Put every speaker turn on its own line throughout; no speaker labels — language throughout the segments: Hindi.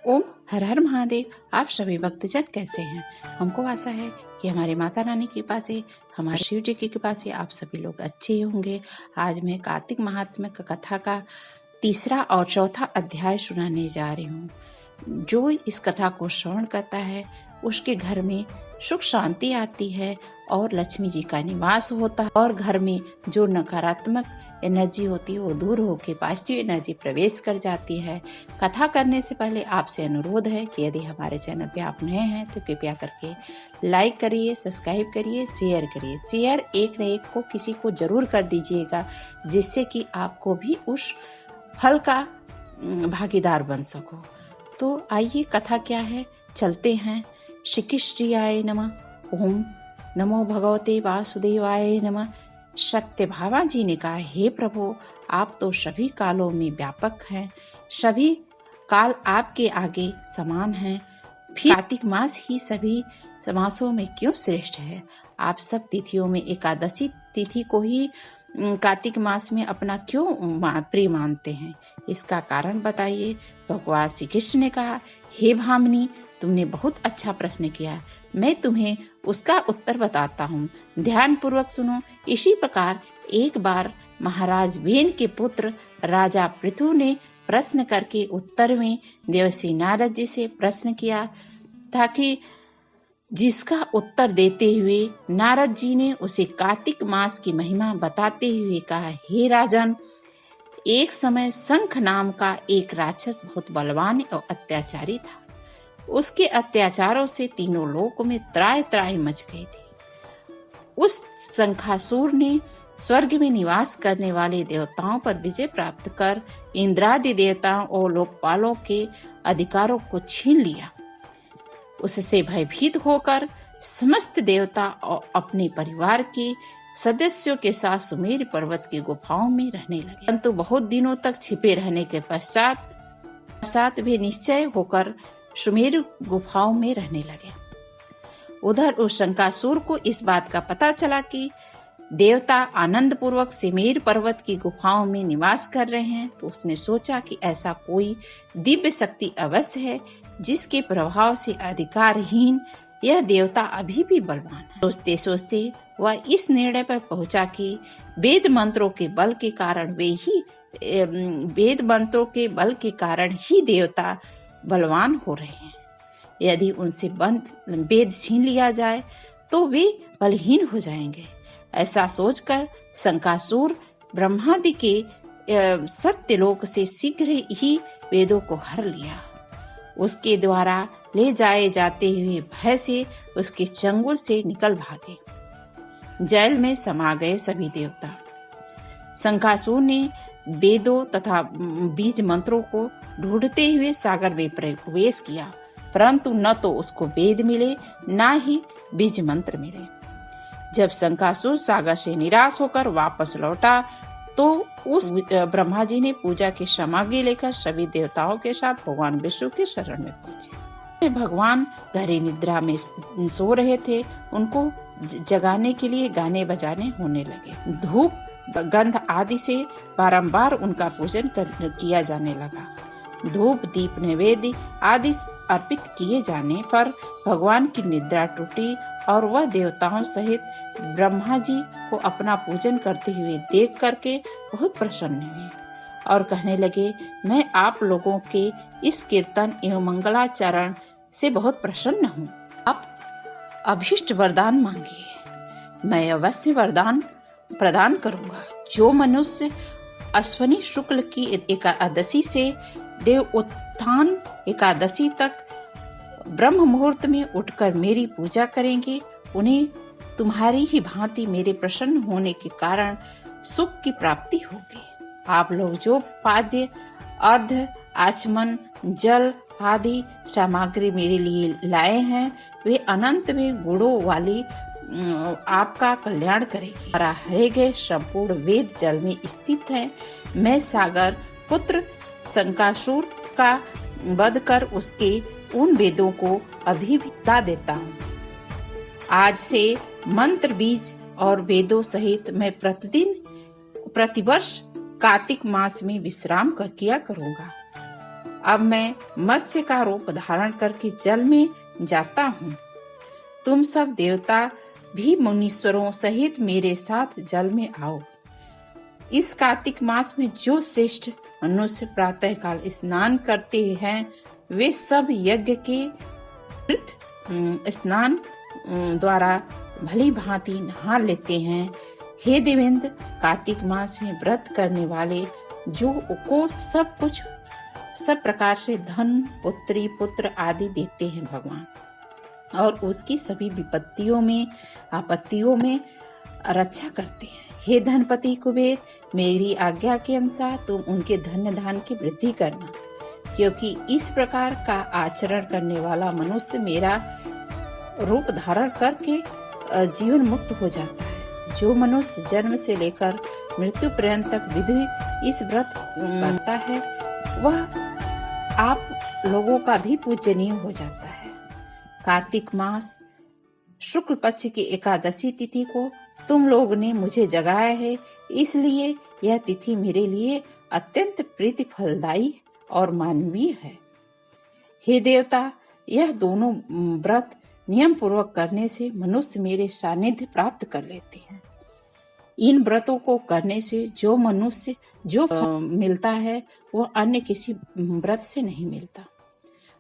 ओम हर हर महादेव। आप सभी भक्तजन कैसे हैं? हमको आशा है कि हमारी माता रानी की कृपा से, हमारे शिव जी की कृपा से आप सभी लोग अच्छे ही होंगे। आज मैं कार्तिक महात्म्य कथा का तीसरा और चौथा अध्याय सुनाने जा रही हूँ। जो इस कथा को श्रवण करता है उसके घर में सुख शांति आती है और लक्ष्मी जी का निवास होता है और घर में जो नकारात्मक एनर्जी होती है वो दूर होकर पॉजिटिव एनर्जी प्रवेश कर जाती है। कथा करने से पहले आपसे अनुरोध है कि यदि हमारे चैनल पे आप नए हैं तो कृपया करके लाइक करिए, सब्सक्राइब करिए, शेयर करिए। शेयर एक न एक को किसी को जरूर कर दीजिएगा जिससे कि आपको भी उस फल का भागीदार बन सको। तो आइए कथा क्या है, चलते हैं। श्री कृष्ण जी आए नमः। ओम नमो भगवते वासुदेवाय नमः। सत्यभामा जी ने कहा, हे प्रभु, आप तो सभी कालों में व्यापक हैं, सभी काल आपके आगे समान हैं, फिर कार्तिक मास ही सभी मासों में क्यों श्रेष्ठ है? आप सब तिथियों में एकादशी तिथि को ही कार्तिक मास में अपना क्यों प्रिय मानते हैं? इसका कारण बताइए। भगवान श्री कृष्ण ने कहा, हे भामिनी, तुमने बहुत अच्छा प्रश्न किया, मैं तुम्हें उसका उत्तर बताता हूँ, ध्यान पूर्वक सुनो। इसी प्रकार एक बार महाराज वेन के पुत्र राजा पृथु ने प्रश्न करके उत्तर में देवर्षि नारद जी से प्रश्न किया ताकि जिसका उत्तर देते हुए नारद जी ने उसे कार्तिक मास की महिमा बताते हुए कहा, हे राजन, एक समय शंख नाम का एक राक्षस बहुत बलवान और अत्याचारी था। उसके अत्याचारों से तीनों लोकों में त्राहि त्राहि मच गई थी। उस शंखासुर ने स्वर्ग में निवास करने वाले देवताओं पर विजय प्राप्त कर इंद्रादि देवताओं और लोकपालों के अधिकारों को छीन लिया। उससे भयभीत होकर समस्त देवता और अपने परिवार के सदस्यों के साथ सुमेर पर्वत की गुफाओं में रहने लगे। परंतु बहुत दिनों तक छिपे रहने के पश्चात वे निश्चय होकर सुमेर गुफाओं में रहने लगे। उधर उस शंकासुर को इस बात का पता चला कि देवता आनंद पूर्वक सुमेर पर्वत की गुफाओं में निवास कर रहे हैं, तो उसने सोचा कि ऐसा कोई दिव्य शक्ति अवश्य है जिसके प्रभाव से अधिकारहीन यह देवता अभी भी बलवान है। सोचते सोचते वह इस निर्णय पर पहुंचा कि वेद मंत्रों के बल के कारण ही देवता बलवान हो रहे हैं। यदि उनसे वेद छीन लिया जाए तो वे बलहीन हो जाएंगे। ऐसा सोचकर शंकासुर ब्रह्मादि के सत्यलोक से शीघ्र ही वेदों को हर लिया। उसके द्वारा ले जाए जाते हुए भय से उसके चंगुल से निकल भागे। जल में समा गए सभी देवता। शंकासुर ने वेदों तथा बीज मंत्रों को ढूंढते हुए सागर में प्रवेश किया, परंतु न तो उसको वेद मिले न ही बीज मंत्र मिले। जब शंकासुर सागर से निराश होकर वापस लौटा तो उस ब्रह्मा जी ने पूजा की सामग्री लेकर सभी देवताओं के साथ भगवान विष्णु के शरण में पहुंचे। भगवान गहरी निद्रा में सो रहे थे, उनको जगाने के लिए गाने बजाने होने लगे। धूप गंध आदि से बारंबार उनका पूजन किया जाने लगा। धूप दीप नैवेद्य आदि अर्पित किए जाने पर भगवान की निद्रा टूटी और वह देवताओं सहित ब्रह्मा जी को अपना पूजन करते हुए देख करके बहुत प्रसन्न हुए और कहने लगे, मैं आप लोगों के इस कीर्तन एवं मंगलाचरण से बहुत प्रसन्न हूँ। आप अभीष्ट वरदान मांगिए, मैं अवश्य वरदान प्रदान करूँगा। जो मनुष्य अश्विनी शुक्ल की एकादशी से देव उत्थान एकादशी तक ब्रह्म मुहूर्त में उठकर मेरी पूजा करेंगे, उन्हें तुम्हारी ही भांति मेरे प्रसन्न होने के कारण सुख की प्राप्ति होगी। आप लोग जो पाद्य अर्ध आचमन जल आदि सामग्री मेरे लिए लाए हैं वे अनंत में गुणों वाली आपका कल्याण करेगी। हरे गए संपूर्ण वेद जल में स्थित है। मैं सागर पुत्र शंकासुर का वध कर उसके उन वेदों को अभी भी बता देता हूँ। आज से मंत्र बीज और वेदों सहित मैं प्रतिवर्ष कार्तिक मास में विश्राम किया करूँगा। अब मैं मत्स्य का रूप धारण करके जल में जाता हूँ। तुम सब देवता भी मुनीश्वरों सहित मेरे साथ जल में आओ। इस कार्तिक मास में जो श्रेष्ठ मनुष्य प्रातः काल स्नान करते हैं वे सब यज्ञ के स्नान द्वारा भली भांति नहा लेते हैं। हे देवेंद्र, कार्तिक मास में व्रत करने वाले जो को सब कुछ सब प्रकार से धन, पुत्री, पुत्र आदि देते हैं भगवान, और उसकी सभी विपत्तियों में आपत्तियों में रक्षा करते हैं। हे धनपति कुबेर, मेरी आज्ञा के अनुसार तुम उनके धन धान की वृद्धि करना, क्योंकि इस प्रकार का आचरण करने वाला मनुष्य मेरा रूप धारण करके जीवन मुक्त हो जाता है। जो मनुष्य जन्म से लेकर मृत्यु पर्यंत तक विधि इस व्रत करता है वह आप लोगों का भी पूजनीय हो जाता है। कार्तिक मास शुक्ल पक्ष की एकादशी तिथि को तुम लोग ने मुझे जगाया है, इसलिए यह तिथि मेरे लिए अत्यंत प्रीति फलदायी और मानवीय है। हे देवता, यह दोनों व्रत नियम पूर्वक करने से मनुष्य मेरे सानिध्य प्राप्त कर लेते हैं। इन व्रतों को करने से जो मनुष्य जो मिलता है वह अन्य किसी व्रत से नहीं मिलता।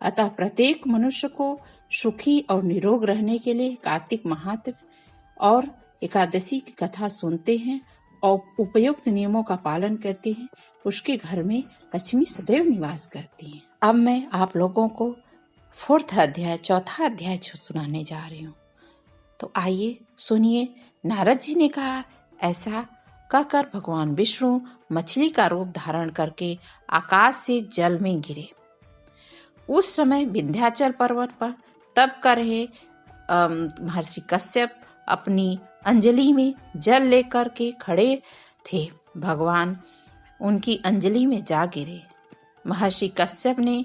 अतः प्रत्येक मनुष्य को सुखी और निरोग रहने के लिए कार्तिक महात्म और एकादशी की कथा सुनते हैं और उपयुक्त नियमों का पालन करते हैं, उसके घर में लक्ष्मी सदैव निवास करती है। अब मैं आप लोगों को चौथा अध्याय सुनाने जा रही हूँ। तो आइए सुनिए। नारद जी ने कहा, ऐसा कहकर भगवान विष्णु मछली का रूप धारण करके आकाश से जल में गिरे। उस समय विंध्याचल पर्वत पर तप कर रहे महर्षि कश्यप अपनी अंजलि में जल लेकर के खड़े थे। भगवान उनकी अंजलि में जा गिरे। महर्षि कश्यप ने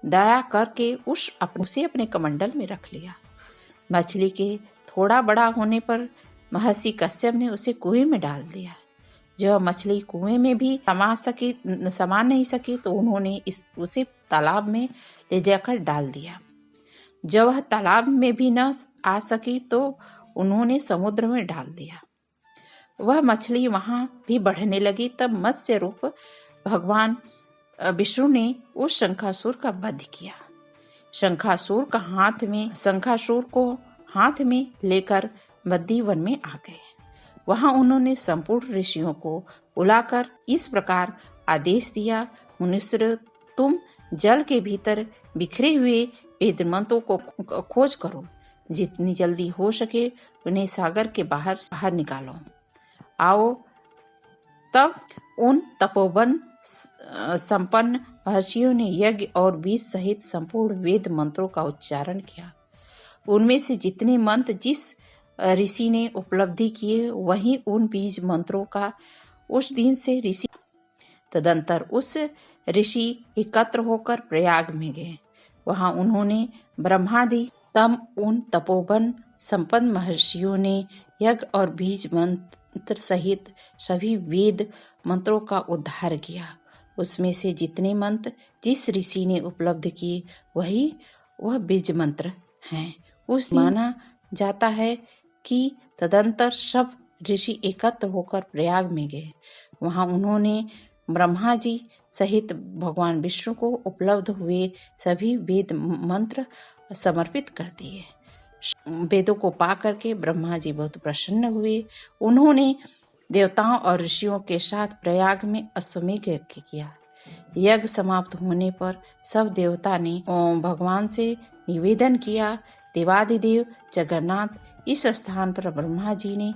दया करके उसे अपने कमंडल में रख लिया। मछली के थोड़ा बड़ा होने पर महर्षि कश्यप ने उसे कुएं में डाल दिया। जब मछली कुएं में भी समा नहीं सकी तो उन्होंने उसे तालाब में ले जाकर डाल दिया। जब वह तालाब में भी न आ सकी तो उन्होंने समुद्र में डाल दिया। वह मछली वहां भी बढ़ने लगी। तब मत्स्य रूप भगवान विष्णु ने उस शंखासुर का वध किया। शंखासुर को हाथ में लेकर बद्री वन में आ गए। वहां उन्होंने संपूर्ण ऋषियों को बुलाकर इस प्रकार आदेश दिया, मुनीश्वर, तुम जल के भीतर बिखरे हुए वेद मंत्रों को खोज करो। जितनी जल्दी हो सके उन्हें सागर के बाहर निकालो। आओ। तब उन तपोवन संपन्न महर्षियों ने यज्ञ और बीज सहित संपूर्ण वेद मंत्रों का उच्चारण किया। उनमें से जितने मंत्र जिस ऋषि ने उपलब्धि किए वही उन बीज मंत्रों का उस दिन से ऋषि। तदंतर उस ऋषि एकत्र होकर प्रयाग में गए। वहां उन्होंने ब्रह्मादि उन तपोवन संपन्न महर्षियों ने यज्ञ और बीज मंत्र सहित सभी वेद मंत्रों का उद्धार किया। उसमें से जितने मंत्र जिस ऋषि ने उपलब्ध किए वह बीज मंत्र हैं। उस माना जाता है कि तदंतर सब ऋषि एकत्र होकर प्रयाग में गए। वहां उन्होंने ब्रह्मा जी सहित भगवान विष्णु को उपलब्ध हुए सभी वेद मंत्र समर्पित कर दिए। वेदों को पा करके ब्रह्मा जी बहुत प्रसन्न हुए। उन्होंने देवताओं और ऋषियों के साथ प्रयाग में अश्वमेध यज्ञ किया। यज्ञ समाप्त होने पर सब देवता ने भगवान से निवेदन किया, देवादिदेव जगन्नाथ, इस स्थान पर ब्रह्मा जी ने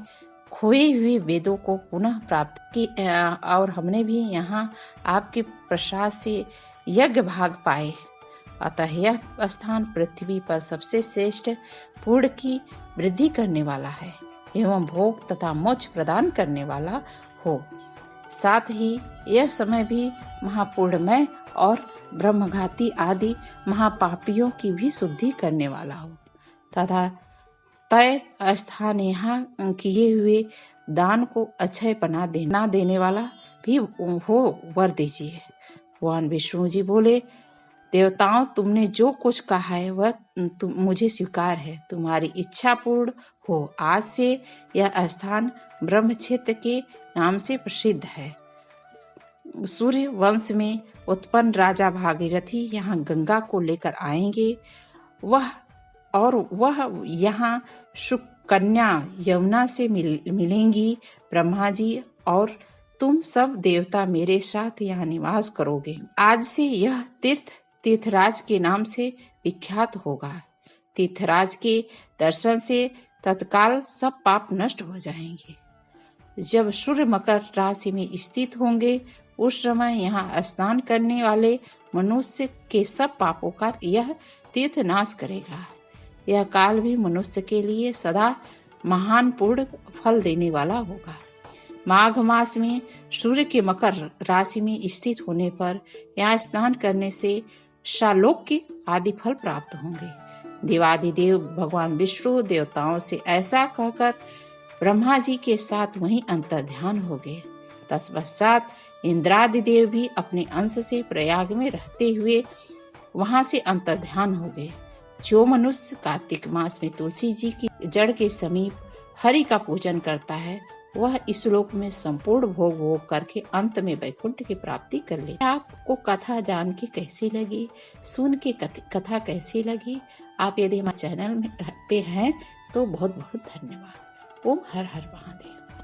खोए हुए वेदों को पुनः प्राप्त किए और हमने भी यहाँ आपके प्रसाद से यज्ञ भाग पाए। अतः यह स्थान पृथ्वी पर सबसे श्रेष्ठ पुण्य की वृद्धि करने वाला है एवं भोग तथा मोक्ष प्रदान करने वाला हो। साथ ही यह समय भी महापुण्यमय और ब्रह्मघाती आदि महापापियों की भी शुद्धि करने वाला हो तथा तय स्थान यहाँ किए हुए दान को अक्षय पना देने वाला भी हो, वर दीजिए। भगवान विष्णु जी बोले, देवताओं, तुमने जो कुछ कहा है वह मुझे स्वीकार है। तुम्हारी इच्छा पूर्ण हो। आज से यह स्थान ब्रह्म क्षेत्र के नाम से प्रसिद्ध है। सूर्य वंश में उत्पन्न राजा भागीरथी यहाँ गंगा को लेकर आएंगे। वह यहाँ सुकन्या यमुना से मिलेंगी। ब्रह्मा जी और तुम सब देवता मेरे साथ यहाँ निवास करोगे। आज से यह तीर्थराज के नाम से विख्यात होगा। तीर्थराज के दर्शन से तत्काल सब पाप नष्ट हो जाएंगे। जब सूर्य मकर राशि में स्थित होंगे उस समय यहाँ स्नान करने वाले मनुष्य के सब पापों का यह तीर्थ नाश करेगा। यह काल भी मनुष्य के लिए सदा महान पूर्ण फल देने वाला होगा। माघ मास में सूर्य के मकर राशि में स्थित होने पर यहाँ स्नान करने से शालोक के आदि फल प्राप्त होंगे। देवादिदेव भगवान विष्णु देवताओं से ऐसा कहकर ब्रह्मा जी के साथ वहीं अंतर्ध्यान हो गए। तत्पश्चात इंद्रादिदेव भी अपने अंश से प्रयाग में रहते हुए वहां से अंतर्ध्यान हो गए। जो मनुष्य कार्तिक मास में तुलसी जी की जड़ के समीप हरि का पूजन करता है वह इस लोक में संपूर्ण भोग करके अंत में वैकुंठ की प्राप्ति कर ले। आपको कथा जान के कैसी लगी, सुन के कथा कैसी लगी? आप यदि हमारे चैनल में पे हैं तो बहुत बहुत धन्यवाद। ओम हर हर महादेव।